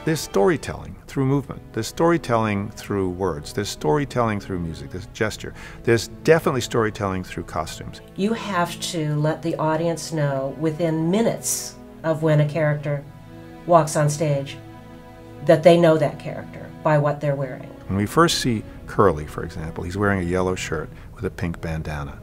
There's storytelling through movement. There's storytelling through words. There's storytelling through music. There's gesture. There's definitely storytelling through costumes. You have to let the audience know within minutes of when a character walks on stage that they know that character by what they're wearing. When we first see Curly, for example, he's wearing a yellow shirt with a pink bandana.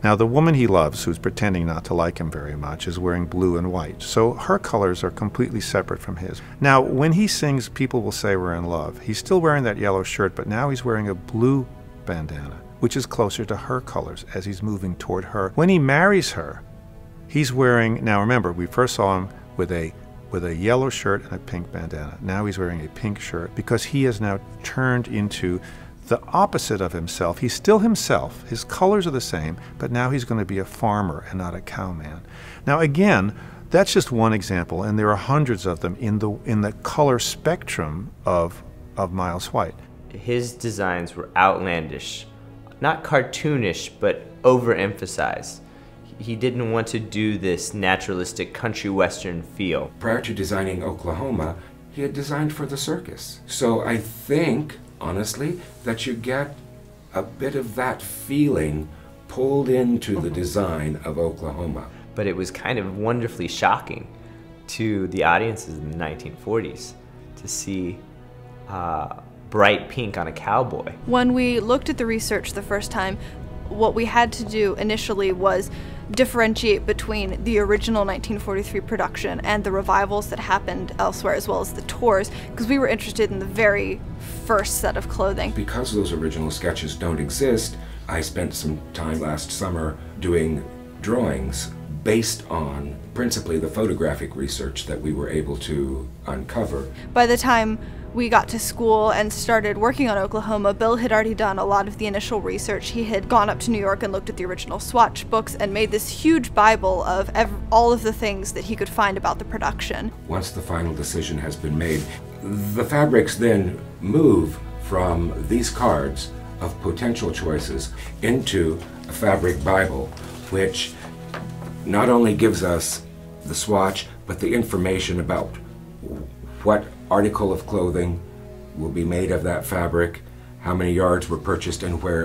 Now, the woman he loves, who's pretending not to like him very much, is wearing blue and white. So her colors are completely separate from his. Now, when he sings People Will Say We're in Love, he's still wearing that yellow shirt, but now he's wearing a blue bandana, which is closer to her colors as he's moving toward her. When he marries her, he's wearing, now remember, we first saw him with a yellow shirt and a pink bandana. Now he's wearing a pink shirt because he has now turned into the opposite of himself. He's still himself. His colors are the same, but now he's going to be a farmer and not a cowman. Now again, that's just one example, and there are hundreds of them in the color spectrum of Miles White. His designs were outlandish, not cartoonish, but overemphasized. He didn't want to do this naturalistic country western feel. Prior to designing Oklahoma, he had designed for the circus. So I think, honestly, that you get a bit of that feeling pulled into the design of Oklahoma. But it was kind of wonderfully shocking to the audiences in the 1940s to see bright pink on a cowboy. When we looked at the research the first time, what we had to do initially was differentiate between the original 1943 production and the revivals that happened elsewhere, as well as the tours, because we were interested in the very first set of clothing. Because those original sketches don't exist, I spent some time last summer doing drawings based on principally the photographic research that we were able to uncover. By the time we got to school and started working on Oklahoma, Bill had already done a lot of the initial research. He had gone up to New York and looked at the original Swatch books and made this huge Bible of all of the things that he could find about the production. Once the final decision has been made, the fabrics then move from these cards of potential choices into a fabric Bible, which not only gives us the swatch, but the information about what article of clothing will be made of that fabric, how many yards were purchased, and where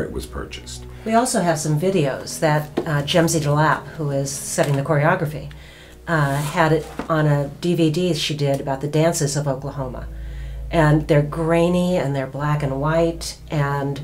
it was purchased. We also have some videos that Jemsy DeLapp, who is setting the choreography, had it on a DVD she did about the dances of Oklahoma. And they're grainy and they're black and white, and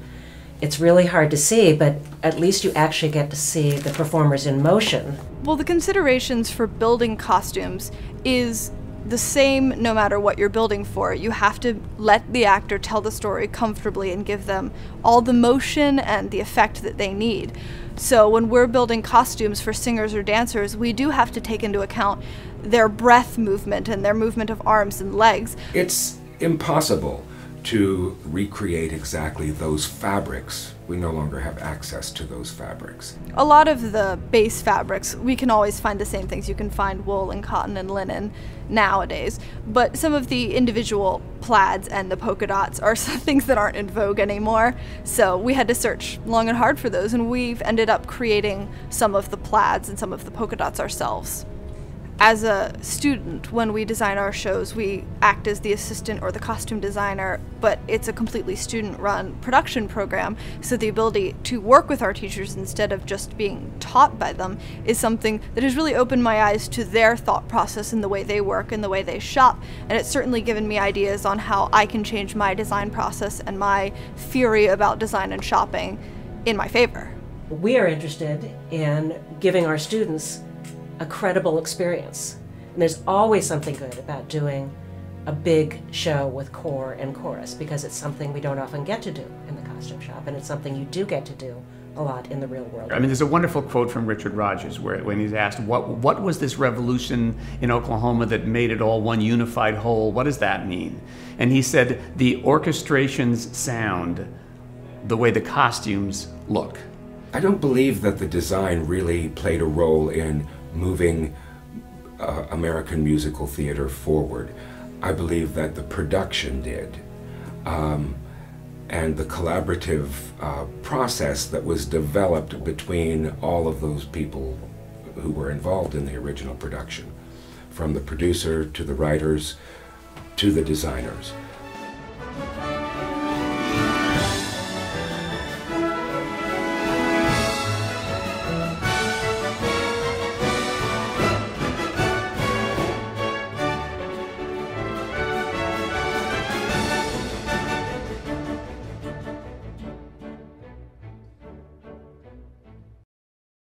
it's really hard to see, but at least you actually get to see the performers in motion. Well, the considerations for building costumes is the same no matter what you're building for. You have to let the actor tell the story comfortably and give them all the motion and the effect that they need. So when we're building costumes for singers or dancers, we do have to take into account their breath movement and their movement of arms and legs. It's impossible to recreate exactly those fabrics. We no longer have access to those fabrics. A lot of the base fabrics, we can always find the same things. You can find wool and cotton and linen nowadays, but some of the individual plaids and the polka dots are some things that aren't in vogue anymore. So we had to search long and hard for those, and we've ended up creating some of the plaids and some of the polka dots ourselves. As a student, when we design our shows, we act as the assistant or the costume designer, but it's a completely student-run production program, so the ability to work with our teachers instead of just being taught by them is something that has really opened my eyes to their thought process and the way they work and the way they shop, and it's certainly given me ideas on how I can change my design process and my theory about design and shopping in my favor. We are interested in giving our students a credible experience. And there's always something good about doing a big show with corps and chorus, because it's something we don't often get to do in the costume shop, and it's something you do get to do a lot in the real world. I mean, there's a wonderful quote from Richard Rodgers when he's asked, what was this revolution in Oklahoma that made it all one unified whole? What does that mean? And he said, the orchestrations sound the way the costumes look. I don't believe that the design really played a role in moving American musical theater forward. I believe that the production did, and the collaborative process that was developed between all of those people who were involved in the original production, from the producer to the writers to the designers.